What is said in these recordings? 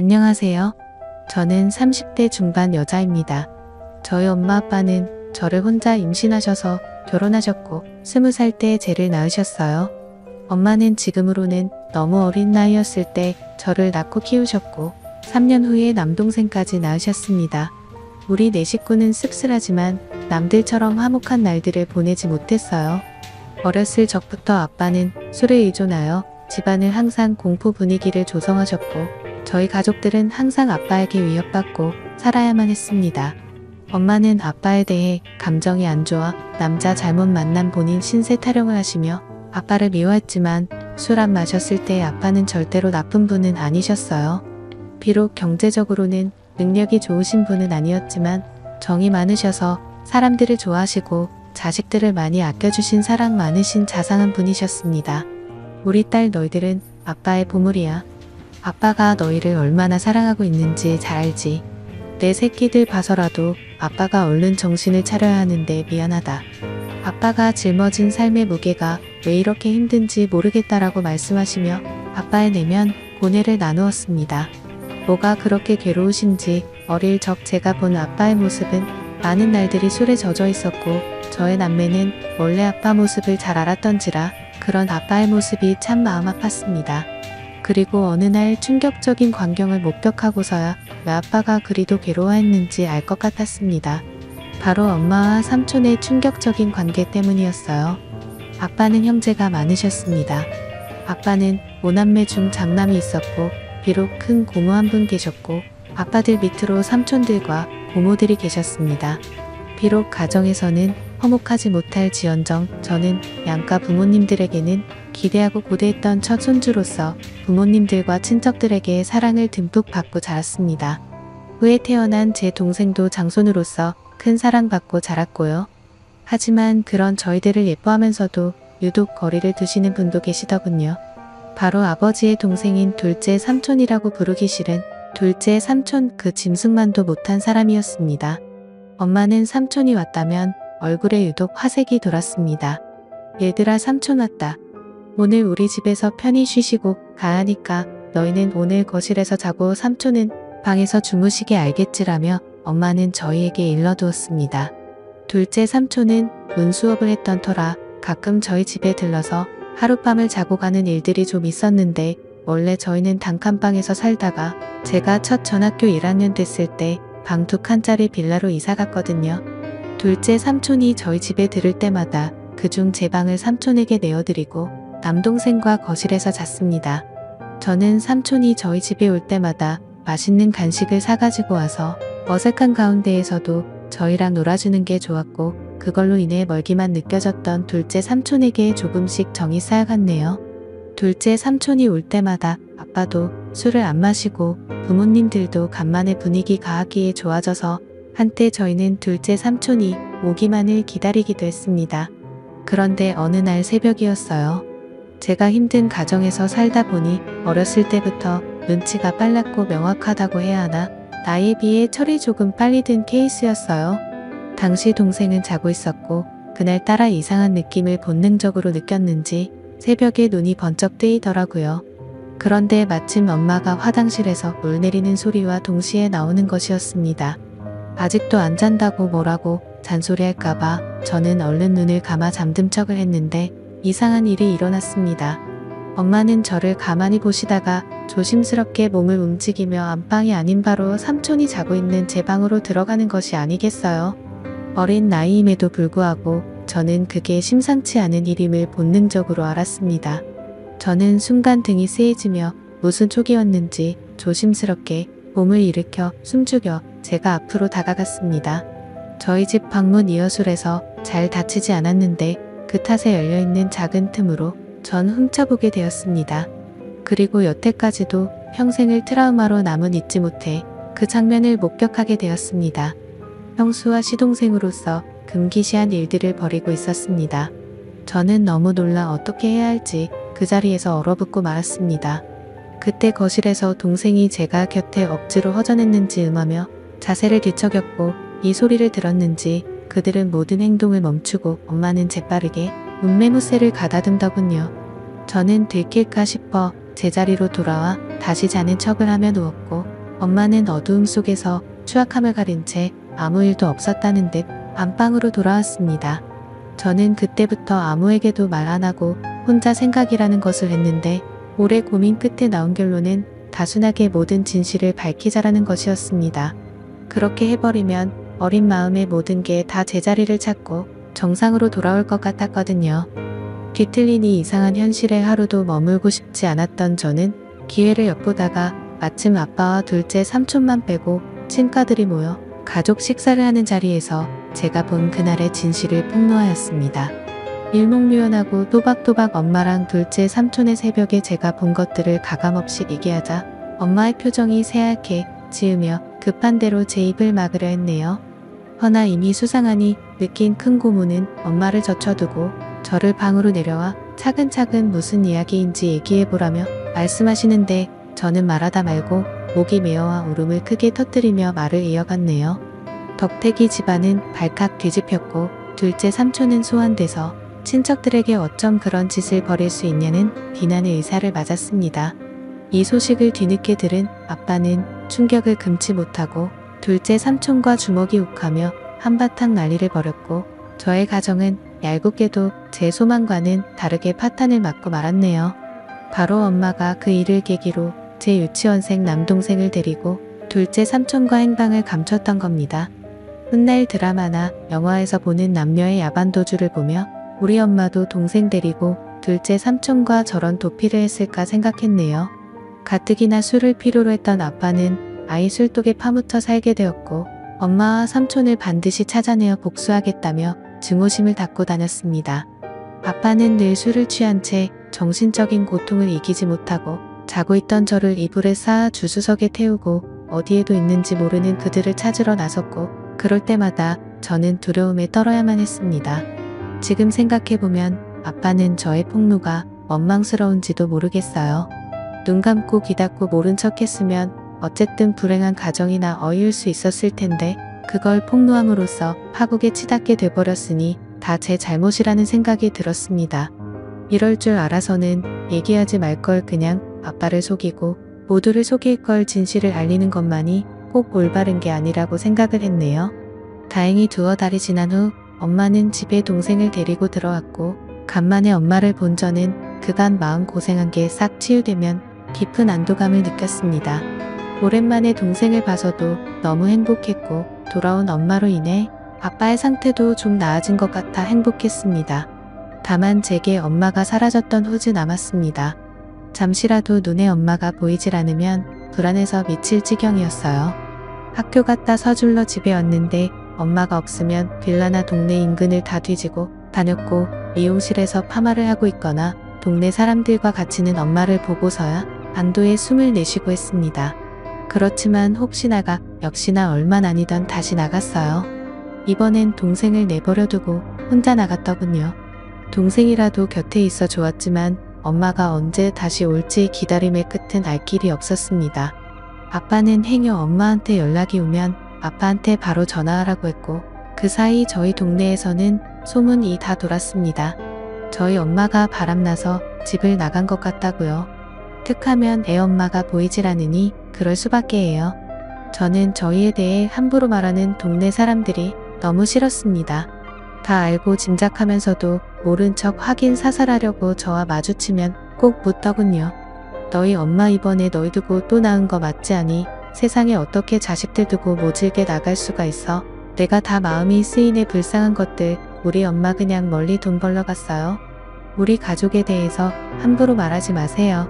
안녕하세요. 저는 30대 중반 여자입니다. 저희 엄마 아빠는 저를 혼자 임신하셔서 결혼하셨고 20살 때 쟤를 낳으셨어요. 엄마는 지금으로는 너무 어린 나이였을 때 저를 낳고 키우셨고 3년 후에 남동생까지 낳으셨습니다. 우리 네 식구는 씁쓸하지만 남들처럼 화목한 날들을 보내지 못했어요. 어렸을 적부터 아빠는 술에 의존하여 집안을 항상 공포 분위기를 조성하셨고 저희 가족들은 항상 아빠에게 위협받고 살아야만 했습니다. 엄마는 아빠에 대해 감정이 안 좋아 남자 잘못 만난 본인 신세 타령을 하시며 아빠를 미워했지만 술 안 마셨을 때 아빠는 절대로 나쁜 분은 아니셨어요. 비록 경제적으로는 능력이 좋으신 분은 아니었지만 정이 많으셔서 사람들을 좋아하시고 자식들을 많이 아껴주신 사랑 많으신 자상한 분이셨습니다. 우리 딸 너희들은 아빠의 보물이야. 아빠가 너희를 얼마나 사랑하고 있는지 잘 알지. 내 새끼들 봐서라도 아빠가 얼른 정신을 차려야 하는데 미안하다. 아빠가 짊어진 삶의 무게가 왜 이렇게 힘든지 모르겠다라고 말씀하시며 아빠의 내면 고뇌를 나누었습니다. 뭐가 그렇게 괴로우신지 어릴 적 제가 본 아빠의 모습은 많은 날들이 술에 젖어 있었고 저의 남매는 원래 아빠 모습을 잘 알았던지라 그런 아빠의 모습이 참 마음 아팠습니다. 그리고 어느 날 충격적인 광경을 목격하고서야 왜 아빠가 그리도 괴로워했는지 알 것 같았습니다. 바로 엄마와 삼촌의 충격적인 관계 때문이었어요. 아빠는 형제가 많으셨습니다. 아빠는 5남매 중 장남이 있었고 비록 큰 고모 한 분 계셨고 아빠들 밑으로 삼촌들과 고모들이 계셨습니다. 비록 가정에서는 화목하지 못할 지언정 저는 양가 부모님들에게는 기대하고 고대했던 첫 손주로서 부모님들과 친척들에게 사랑을 듬뿍 받고 자랐습니다. 후에 태어난 제 동생도 장손으로서 큰 사랑받고 자랐고요. 하지만 그런 저희들을 예뻐하면서도 유독 거리를 두시는 분도 계시더군요. 바로 아버지의 동생인 둘째 삼촌이라고 부르기 싫은 둘째 삼촌 그 짐승만도 못한 사람이었습니다. 엄마는 삼촌이 왔다면 얼굴에 유독 화색이 돌았습니다. 얘들아 삼촌 왔다. 오늘 우리 집에서 편히 쉬시고 가라니까 너희는 오늘 거실에서 자고 삼촌은 방에서 주무시게 알겠지라며 엄마는 저희에게 일러두었습니다. 둘째 삼촌은 문수업을 했던 터라 가끔 저희 집에 들러서 하룻밤을 자고 가는 일들이 좀 있었는데 원래 저희는 단칸방에서 살다가 제가 첫 전학교 1학년 됐을 때 방 2칸짜리 빌라로 이사 갔거든요. 둘째 삼촌이 저희 집에 들을 때마다 그중 제 방을 삼촌에게 내어드리고 남동생과 거실에서 잤습니다. 저는 삼촌이 저희 집에 올 때마다 맛있는 간식을 사가지고 와서 어색한 가운데에서도 저희랑 놀아주는 게 좋았고 그걸로 인해 멀기만 느껴졌던 둘째 삼촌에게 조금씩 정이 쌓여갔네요. 둘째 삼촌이 올 때마다 아빠도 술을 안 마시고 부모님들도 간만에 분위기가 하기에 좋아져서 한때 저희는 둘째 삼촌이 오기만을 기다리기도 했습니다. 그런데 어느 날 새벽이었어요. 제가 힘든 가정에서 살다 보니 어렸을 때부터 눈치가 빨랐고 명확하다고 해야 하나 나이에 비해 철이 조금 빨리 든 케이스였어요. 당시 동생은 자고 있었고 그날따라 이상한 느낌을 본능적으로 느꼈는지 새벽에 눈이 번쩍 뜨이더라고요. 그런데 마침 엄마가 화장실에서 물 내리는 소리와 동시에 나오는 것이었습니다. 아직도 안 잔다고 뭐라고 잔소리할까봐 저는 얼른 눈을 감아 잠든 척을 했는데 이상한 일이 일어났습니다. 엄마는 저를 가만히 보시다가 조심스럽게 몸을 움직이며 안방이 아닌 바로 삼촌이 자고 있는 제 방으로 들어가는 것이 아니겠어요. 어린 나이임에도 불구하고 저는 그게 심상치 않은 일임을 본능적으로 알았습니다. 저는 순간 등이 쎄해지며 무슨 촉이었는지 조심스럽게 몸을 일으켜 숨죽여 제가 앞으로 다가갔습니다. 저희 집 방문 이어술에서 잘 닫히지 않았는데 그 탓에 열려있는 작은 틈으로 전 훔쳐보게 되었습니다. 그리고 여태까지도 평생을 트라우마로 남은 잊지 못해 그 장면을 목격하게 되었습니다. 형수와 시동생으로서 금기시한 일들을 벌이고 있었습니다. 저는 너무 놀라 어떻게 해야 할지 그 자리에서 얼어붙고 말았습니다. 그때 거실에서 동생이 제가 곁에 억지로 허전했는지 음하며 자세를 뒤척였고 이 소리를 들었는지 그들은 모든 행동을 멈추고 엄마는 재빠르게 문매무새를 가다듬더군요. 저는 들킬까 싶어 제자리로 돌아와 다시 자는 척을 하며 누웠고, 엄마는 어두움 속에서 추악함을 가린 채 아무 일도 없었다는 듯 안방으로 돌아왔습니다. 저는 그때부터 아무에게도 말 안 하고 혼자 생각이라는 것을 했는데, 오래 고민 끝에 나온 결론은 단순하게 모든 진실을 밝히자라는 것이었습니다. 그렇게 해버리면 어린 마음의 모든 게 다 제자리를 찾고 정상으로 돌아올 것 같았거든요. 뒤틀린 이 이상한 현실에 하루도 머물고 싶지 않았던 저는 기회를 엿보다가 마침 아빠와 둘째 삼촌만 빼고 친가들이 모여 가족 식사를 하는 자리에서 제가 본 그날의 진실을 폭로하였습니다. 일목요연하고 또박또박 엄마랑 둘째 삼촌의 새벽에 제가 본 것들을 가감없이 얘기하자 엄마의 표정이 새하얗게 지으며 급한 대로 제 입을 막으려 했네요. 허나 이미 수상하니 느낀 큰 고모는 엄마를 젖혀두고 저를 방으로 내려와 차근차근 무슨 이야기인지 얘기해보라며 말씀하시는데, 저는 말하다 말고 목이 메어와 울음을 크게 터뜨리며 말을 이어갔네요. 덕택이 집안은 발칵 뒤집혔고 둘째 삼촌은 소환돼서 친척들에게 어쩜 그런 짓을 벌일 수 있냐는 비난의 의사를 맞았습니다. 이 소식을 뒤늦게 들은 아빠는 충격을 금치 못하고 둘째 삼촌과 주먹이 욱하며 한바탕 난리를 벌였고, 저의 가정은 얄궂게도 제 소망과는 다르게 파탄을 맞고 말았네요. 바로 엄마가 그 일을 계기로 제 유치원생 남동생을 데리고 둘째 삼촌과 행방을 감췄던 겁니다. 훗날 드라마나 영화에서 보는 남녀의 야반도주를 보며 우리 엄마도 동생 데리고 둘째 삼촌과 저런 도피를 했을까 생각했네요. 가뜩이나 술을 필요로 했던 아빠는 아이 술독에 파묻혀 살게 되었고, 엄마와 삼촌을 반드시 찾아내어 복수하겠다며 증오심을 닦고 다녔습니다. 아빠는 늘 술을 취한 채 정신적인 고통을 이기지 못하고 자고 있던 저를 이불에 쌓아 주수석에 태우고 어디에도 있는지 모르는 그들을 찾으러 나섰고, 그럴 때마다 저는 두려움에 떨어야만 했습니다. 지금 생각해보면 아빠는 저의 폭로가 원망스러운지도 모르겠어요. 눈 감고 귀 닫고 모른 척 했으면 어쨌든 불행한 가정이나 어이울 수 있었을 텐데, 그걸 폭로함으로써 파국에 치닫게 돼버렸으니 다 제 잘못이라는 생각이 들었습니다. 이럴 줄 알아서는 얘기하지 말 걸 그냥 아빠를 속이고 모두를 속일 걸 진실을 알리는 것만이 꼭 올바른 게 아니라고 생각을 했네요. 다행히 두어 달이 지난 후 엄마는 집에 동생을 데리고 들어왔고, 간만에 엄마를 본 저는 그간 마음 고생한 게 싹 치유되면 깊은 안도감을 느꼈습니다. 오랜만에 동생을 봐서도 너무 행복했고, 돌아온 엄마로 인해 아빠의 상태도 좀 나아진 것 같아 행복했습니다. 다만 제게 엄마가 사라졌던 후즈 남았습니다. 잠시라도 눈에 엄마가 보이질 않으면 불안해서 미칠 지경이었어요. 학교 갔다 서둘러 집에 왔는데 엄마가 없으면 빌라나 동네 인근을 다 뒤지고 다녔고, 미용실에서 파마를 하고 있거나 동네 사람들과 같이는 엄마를 보고서야 안도의 숨을 내쉬고 했습니다. 그렇지만 혹시나가 역시나 얼마 아니던 다시 나갔어요. 이번엔 동생을 내버려 두고 혼자 나갔더군요. 동생이라도 곁에 있어 좋았지만 엄마가 언제 다시 올지 기다림의 끝은 알 길이 없었습니다. 아빠는 행여 엄마한테 연락이 오면 아빠한테 바로 전화하라고 했고, 그 사이 저희 동네에서는 소문이 다 돌았습니다. 저희 엄마가 바람나서 집을 나간 것 같다고요. 툭하면 애엄마가 보이질 않으니 그럴 수밖에 해요. 저는 저희에 대해 함부로 말하는 동네 사람들이 너무 싫었습니다. 다 알고 짐작하면서도 모른 척 확인 사살하려고 저와 마주치면 꼭 묻더군요. 너희 엄마 이번에 너희 두고 또 낳은 거 맞지 않니? 세상에 어떻게 자식들 두고 모질게 나갈 수가 있어? 내가 다 마음이 쓰이네. 불쌍한 것들. 우리 엄마 그냥 멀리 돈 벌러 갔어요. 우리 가족에 대해서 함부로 말하지 마세요.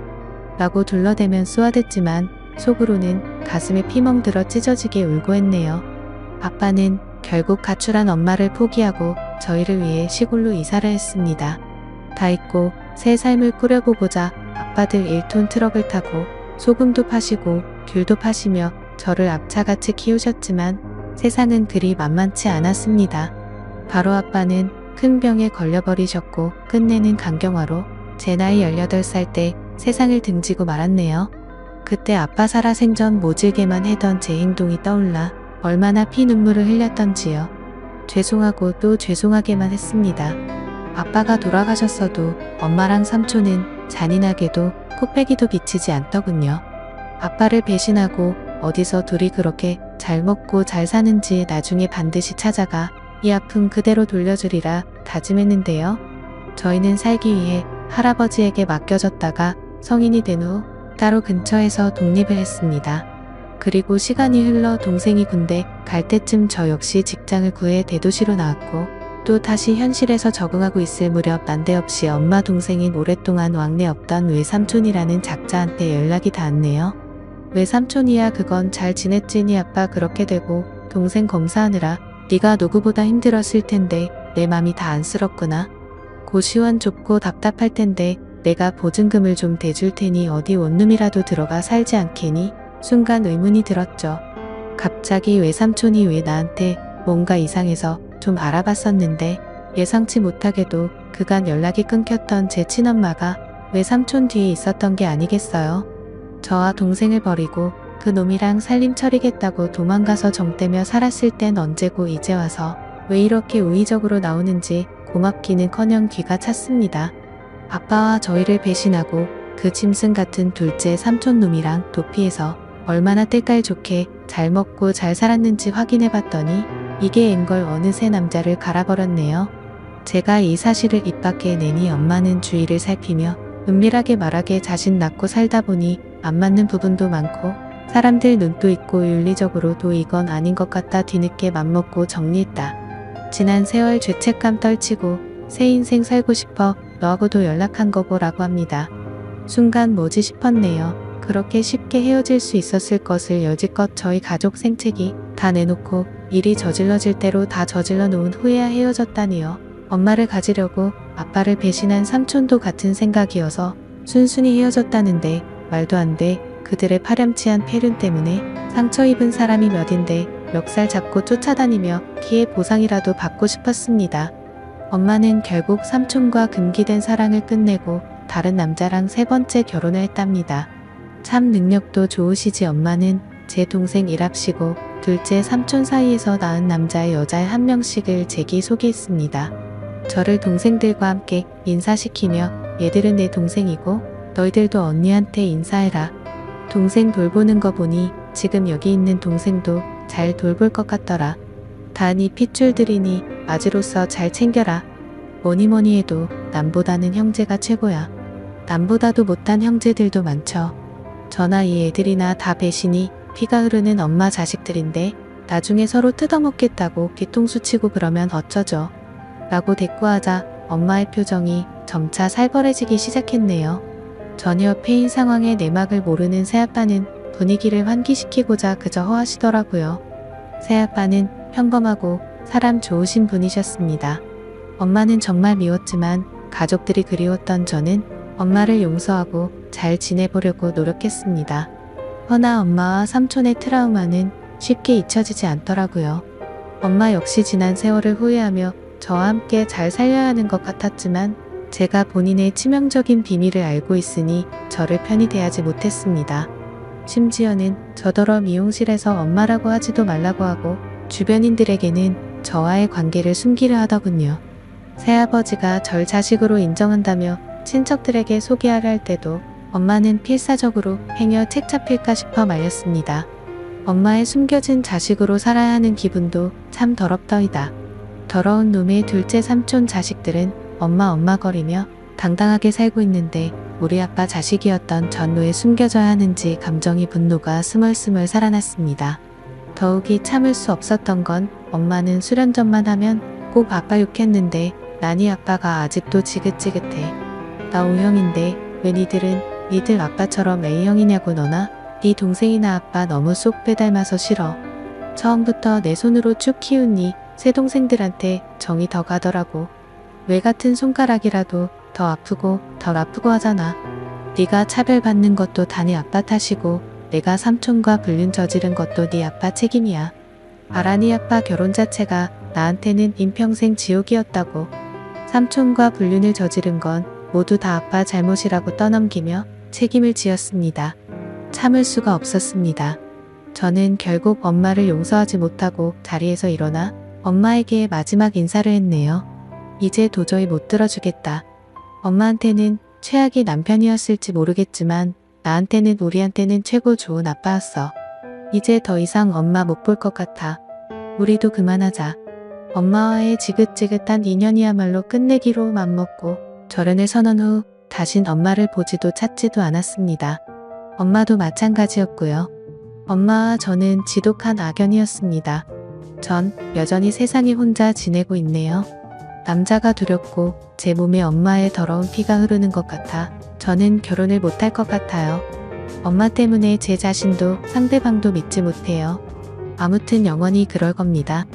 라고 둘러대면 쏘아댔지만 속으로는 가슴에 피멍들어 찢어지게 울고 했네요. 아빠는 결국 가출한 엄마를 포기하고 저희를 위해 시골로 이사를 했습니다. 다 잊고 새 삶을 꾸려보고자 아빠들 1톤 트럭을 타고 소금도 파시고 귤도 파시며 저를 앞차같이 키우셨지만 세상은 그리 만만치 않았습니다. 바로 아빠는 큰 병에 걸려버리셨고 끝내는 간경화로 제 나이 18살 때 세상을 등지고 말았네요. 그때 아빠 살아생전 모질게만 해던 제 행동이 떠올라 얼마나 피눈물을 흘렸던지요. 죄송하고 또 죄송하게만 했습니다. 아빠가 돌아가셨어도 엄마랑 삼촌은 잔인하게도 코빼기도 비치지 않더군요. 아빠를 배신하고 어디서 둘이 그렇게 잘 먹고 잘 사는지 나중에 반드시 찾아가 이 아픔 그대로 돌려주리라 다짐했는데요. 저희는 살기 위해 할아버지에게 맡겨졌다가 성인이 된 후 따로 근처에서 독립을 했습니다. 그리고 시간이 흘러 동생이 군대 갈 때쯤 저 역시 직장을 구해 대도시로 나왔고 또 다시 현실에서 적응하고 있을 무렵 난데없이 엄마 동생인 오랫동안 왕래 없던 외삼촌이라는 작자한테 연락이 닿았네요. 외삼촌이야 그건 잘 지냈지 니 아빠 그렇게 되고 동생 검사하느라 네가 누구보다 힘들었을 텐데 내 맘이 다 안쓰럽구나. 고시원 좁고 답답할 텐데 내가 보증금을 좀 대줄 테니 어디 원룸이라도 들어가 살지 않겠니? 순간 의문이 들었죠. 갑자기 외삼촌이 왜 나한테 뭔가 이상해서 좀 알아봤었는데 예상치 못하게도 그간 연락이 끊겼던 제 친엄마가 외삼촌 뒤에 있었던 게 아니겠어요. 저와 동생을 버리고 그 놈이랑 살림 차리겠다고 도망가서 정떼며 살았을 땐 언제고 이제 와서 왜 이렇게 우의적으로 나오는지 고맙기는커녕 귀가 찼습니다. 아빠와 저희를 배신하고 그 짐승 같은 둘째 삼촌 놈이랑 도피해서 얼마나 때깔 좋게 잘 먹고 잘 살았는지 확인해봤더니 이게 앤걸 어느새 남자를 갈아버렸네요. 제가 이 사실을 입 밖에 내니 엄마는 주위를 살피며 은밀하게 말하게 자신 낳고 살다 보니 안 맞는 부분도 많고 사람들 눈도 있고 윤리적으로도 이건 아닌 것 같다 뒤늦게 맘먹고 정리했다. 지난 세월 죄책감 떨치고 새 인생 살고 싶어 너하고도 연락한 거고 라고 합니다. 순간 뭐지 싶었네요. 그렇게 쉽게 헤어질 수 있었을 것을 여지껏 저희 가족 생채기 다 내놓고 일이 저질러질 대로 다 저질러 놓은 후에야 헤어졌다니요. 엄마를 가지려고 아빠를 배신한 삼촌도 같은 생각이어서 순순히 헤어졌다는데 말도 안 돼. 그들의 파렴치한 폐륜 때문에 상처 입은 사람이 몇인데 멱살 잡고 쫓아다니며 피해 보상이라도 받고 싶었습니다. 엄마는 결국 삼촌과 금기된 사랑을 끝내고 다른 남자랑 세 번째 결혼을 했답니다. 참 능력도 좋으시지. 엄마는 제 동생 일합시고 둘째 삼촌 사이에서 낳은 남자의 여자의 한 명씩을 제기 소개했습니다. 저를 동생들과 함께 인사시키며 얘들은 내 동생이고 너희들도 언니한테 인사해라. 동생 돌보는 거 보니 지금 여기 있는 동생도 잘 돌볼 것 같더라. 다 네 핏줄들이니 아지로서 잘 챙겨라. 뭐니뭐니 해도 남보다는 형제가 최고야. 남보다도 못한 형제들도 많죠. 저나 이 애들이나 다 배신이 피가 흐르는 엄마 자식들인데 나중에 서로 뜯어먹겠다고 뒤통수 치고 그러면 어쩌죠? 라고 대꾸하자 엄마의 표정이 점차 살벌해지기 시작했네요. 전혀 패인 상황의 내막을 모르는 새아빠는 분위기를 환기시키고자 그저 허하시더라고요. 새아빠는 평범하고 사람 좋으신 분이셨습니다. 엄마는 정말 미웠지만 가족들이 그리웠던 저는 엄마를 용서하고 잘 지내보려고 노력했습니다. 허나 엄마와 삼촌의 트라우마는 쉽게 잊혀지지 않더라고요. 엄마 역시 지난 세월을 후회하며 저와 함께 잘 살려야 하는 것 같았지만 제가 본인의 치명적인 비밀을 알고 있으니 저를 편히 대하지 못했습니다. 심지어는 저더러 미용실에서 엄마라고 하지도 말라고 하고 주변인들에게는 저와의 관계를 숨기려 하더군요. 새아버지가 절 자식으로 인정한다며 친척들에게 소개하려 할 때도 엄마는 필사적으로 행여 책 잡힐까 싶어 말렸습니다. 엄마의 숨겨진 자식으로 살아야 하는 기분도 참 더럽더이다. 더러운 놈의 둘째 삼촌 자식들은 엄마 거리며 당당하게 살고 있는데 우리 아빠 자식이었던 전 왜 숨겨져야 하는지 감정이 분노가 스멀스멀 살아났습니다. 더욱이 참을 수 없었던 건 엄마는 수련전만 하면 꼭 아빠 욕했는데 난이 아빠가 아직도 지긋지긋해. 나 O형인데 왜 니들 아빠처럼 A형이냐고. 너나 네 동생이나 아빠 너무 쏙 빼닮아서 싫어. 처음부터 내 손으로 쭉 키우니 새 동생들한테 정이 더 가더라고. 왜 같은 손가락이라도 더 아프고 덜 아프고 하잖아. 네가 차별받는 것도 다 네 아빠 탓이고 내가 삼촌과 불륜 저지른 것도 네 아빠 책임이야. 아라니 아빠 결혼 자체가 나한테는 인평생 지옥이었다고. 삼촌과 불륜을 저지른 건 모두 다 아빠 잘못이라고 떠넘기며 책임을 지었습니다. 참을 수가 없었습니다. 저는 결국 엄마를 용서하지 못하고 자리에서 일어나 엄마에게 마지막 인사를 했네요. 이제 도저히 못 들어주겠다. 엄마한테는 최악의 남편이었을지 모르겠지만 우리한테는 최고 좋은 아빠였어. 이제 더 이상 엄마 못 볼 것 같아. 우리도 그만하자. 엄마와의 지긋지긋한 인연이야말로 끝내기로 맘먹고 결혼을 선언 후 다신 엄마를 보지도 찾지도 않았습니다. 엄마도 마찬가지였고요. 엄마와 저는 지독한 악연이었습니다. 전 여전히 세상에 혼자 지내고 있네요. 남자가 두렵고 제 몸에 엄마의 더러운 피가 흐르는 것 같아 저는 결혼을 못할 것 같아요. 엄마 때문에 제 자신도 상대방도 믿지 못해요. 아무튼 영원히 그럴 겁니다.